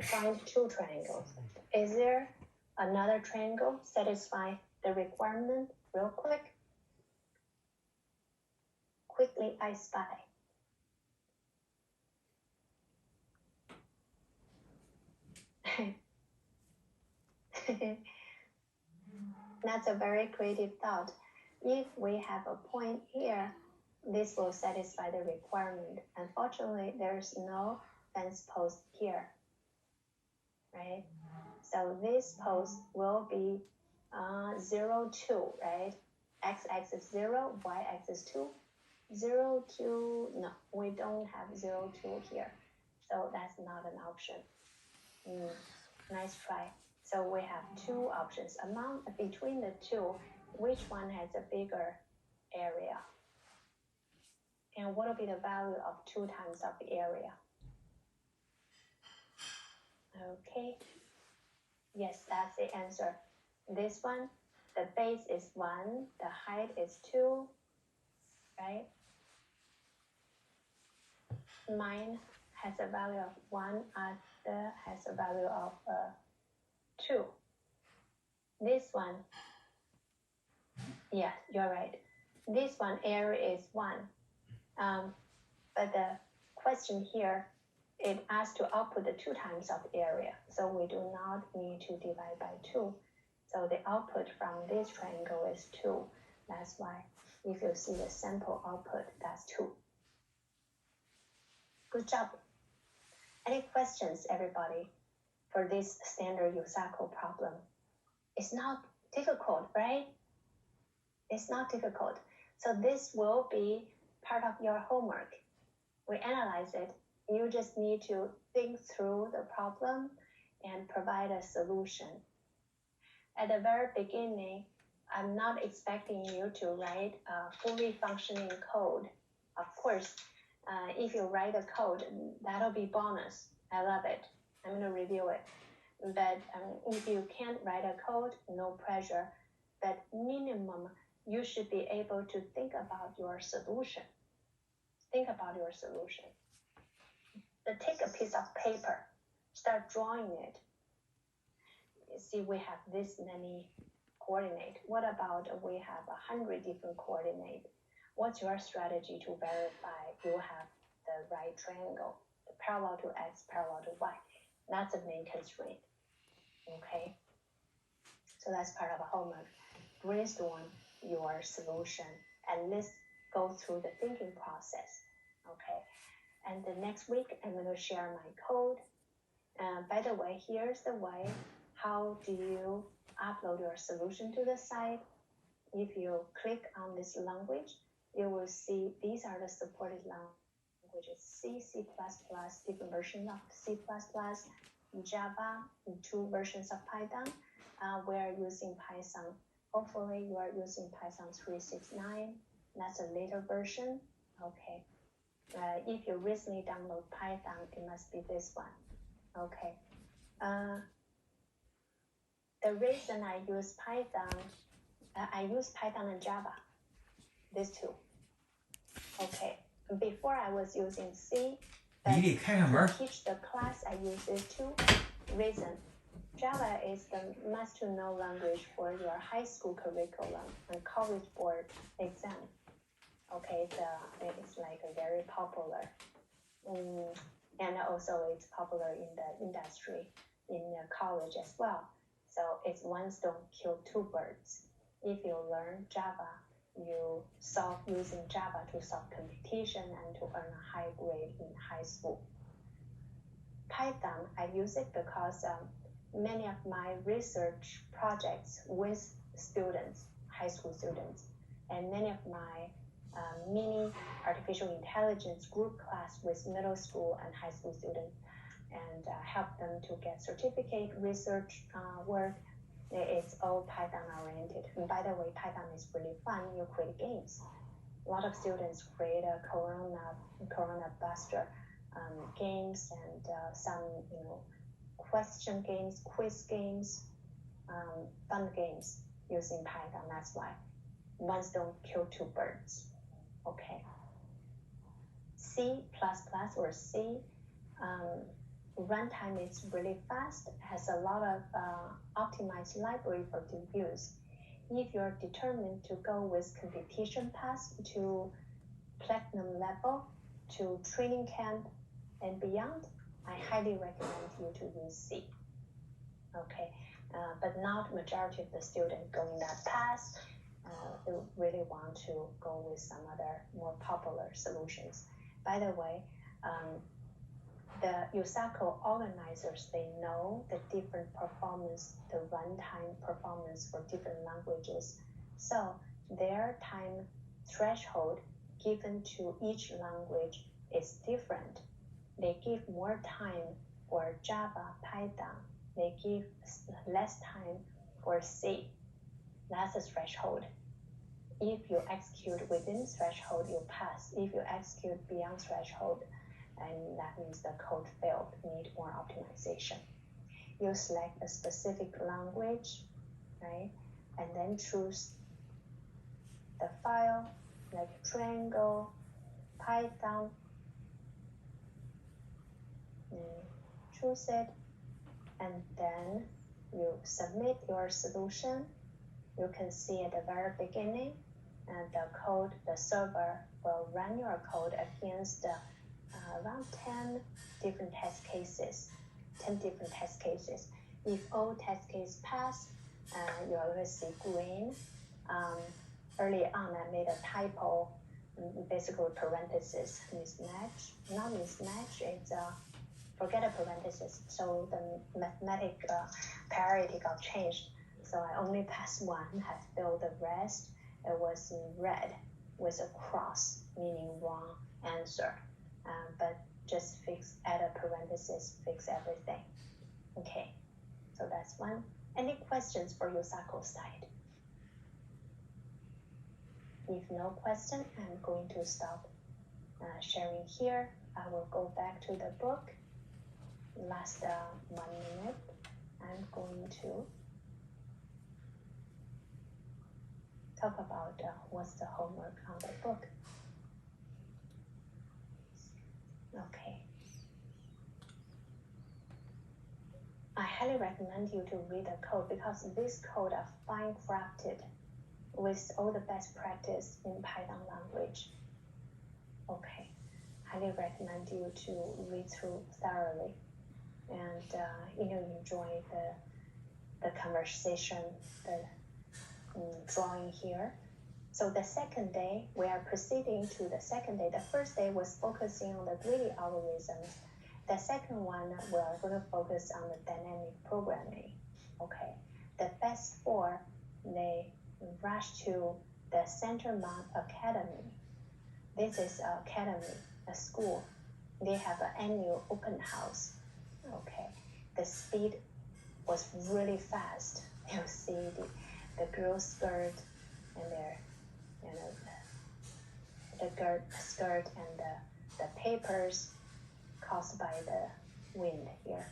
find two triangles. Is there another triangle satisfy the requirement real quick? Quickly I spy. That's a very creative thought. If we have a point here, this will satisfy the requirement. Unfortunately, there's no fence post here, right? So this post will be 0, 2, right? X-axis 0, y-axis 2. 0, 2, no, we don't have 0, 2 here. So that's not an option. Nice try. So we have two options. Between the two, which one has a bigger area? And what will be the value of 2 times of the area? Okay. Yes, that's the answer. This one, the base is 1, the height is 2, right? Mine has a value of 1, other has a value of 2. This one, yeah, you're right. This one, area is 1. But the question here, it asks to output the 2 times of area. So we do not need to divide by 2. So the output from this triangle is 2. That's why if you see the sample output, that's 2. Good job. Any questions, everybody, for this standard Yusaku problem? It's not difficult, right? It's not difficult. So this will be part of your homework. We analyze it. You just need to think through the problem and provide a solution. At the very beginning, I'm not expecting you to write a fully functioning code. Of course, if you write a code, that'll be bonus. I love it. I'm going to review it. But if you can't write a code, no pressure. But minimum, you should be able to think about your solution. Think about your solution. Then take a piece of paper, start drawing it. You see, we have this many coordinates. What about we have 100 different coordinates? What's your strategy to verify you have the right triangle, the parallel to x, parallel to y? That's the main constraint. Okay? So that's part of a homework. Brainstorm your solution and let's go through the thinking process. Okay? And the next week, I'm going to share my code. By the way, here's the way. How do you upload your solution to the site? If you click on this language, you will see these are the supported languages: C, C++, different versions of C++, Java, 2 versions of Python. We're using Python. Hopefully, you are using Python 3.6.9. That's a later version. Okay. If you recently download Python, it must be this one. Okay. The reason I use Python and Java, these two. Okay. Before I was using C, but to teach the class, I use these two. Reason. Java is the must-to-know language for your high school curriculum and college board exam. Okay, it's like a very popular, and also it's popular in the industry, in the college as well. So it's one stone kill 2 birds. If you learn Java, you solve using Java to solve competition and to earn a high grade in high school. Python, I use it because many of my research projects with students, high school students, and many of my mini artificial intelligence group class with middle school and high school students, and help them to get certificate research work. It's all Python oriented. And by the way, Python is really fun. You create games. A lot of students create a Corona Buster games and some question games, quiz games, fun games using Python. That's why one stone kill 2 birds. Okay. C++ or C, runtime is really fast, has a lot of optimized library for to use. If you're determined to go with competition path to platinum level, to training camp and beyond, I highly recommend you to use C. Okay, but not majority of the students going that path. They really want to go with some other more popular solutions. By the way, the USACO organizers, they know the different performance, the runtime performance for different languages. So their time threshold given to each language is different. They give more time for Java, Python. They give less time for C. That's the threshold. If you execute within threshold, you pass. If you execute beyond threshold, and that means the code failed, need more optimization. You select a specific language, right? And then choose the file, like Triangle, Python, choose it, and then you submit your solution. You can see at the very beginning, and the code, the server will run your code against around 10 different test cases. 10 different test cases. If all test cases pass, you always see green. Early on, I made a typo, basically parenthesis mismatch. Not mismatch, it's forget a parenthesis. So the mathematic parity got changed. So I only passed one, had failed the rest. It was in red with a cross, meaning wrong answer. But just add a parenthesis, fix everything. Okay, so that's one. Any questions for USACO side? If no question, I'm going to stop sharing here. I will go back to the book. Last 1 minute, I'm going to talk about what's the homework on the book. Okay. I highly recommend you to read the code because this code are fine crafted with all the best practice in Python language. Okay. Highly recommend you to read through thoroughly and enjoy the conversation, the drawing here. So the second day, we are proceeding to the second day. The first day was focusing on the greedy algorithms. The second one, we're going to focus on the dynamic programming. Okay. The best four, they rush to the Centermount Academy. This is an academy, a school. They have an annual open house. Okay. The speed was really fast. You see the girl's skirt and their the skirt and the papers caused by the wind here.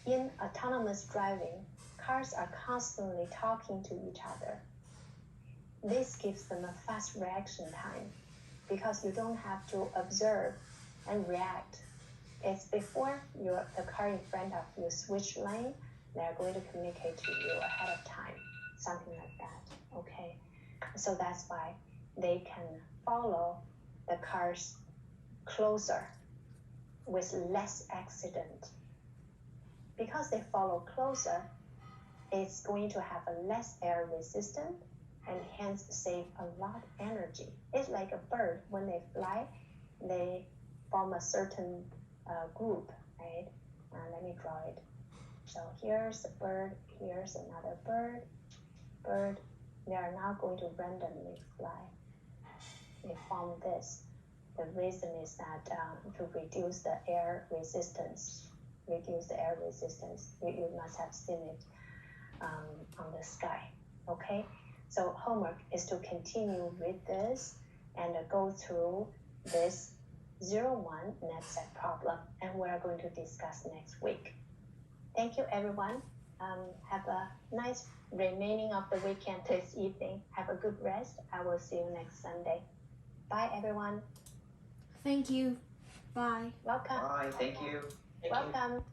In autonomous driving, cars are constantly talking to each other. This gives them a fast reaction time because you don't have to observe and react. It's before the car in front of you switch lane, they're going to communicate to you ahead of time, something like that, okay? So that's why they can follow the cars closer with less accident. Because they follow closer, it's going to have a less air resistance and hence save a lot of energy. It's like a bird. When they fly, they form a certain group, right? Let me draw it. So here's a bird, here's another bird. They are not going to randomly fly. They form this. The reason is that to reduce the air resistance. You must have seen it on the sky, okay? So homework is to continue with this and go through this 0-1 net set problem, and we're going to discuss next week. Thank you, everyone. Have a nice remaining of the weekend this evening. Have a good rest. I will see you next Sunday. Bye, everyone. Thank you. Bye. Welcome. Bye. Thank you. Welcome.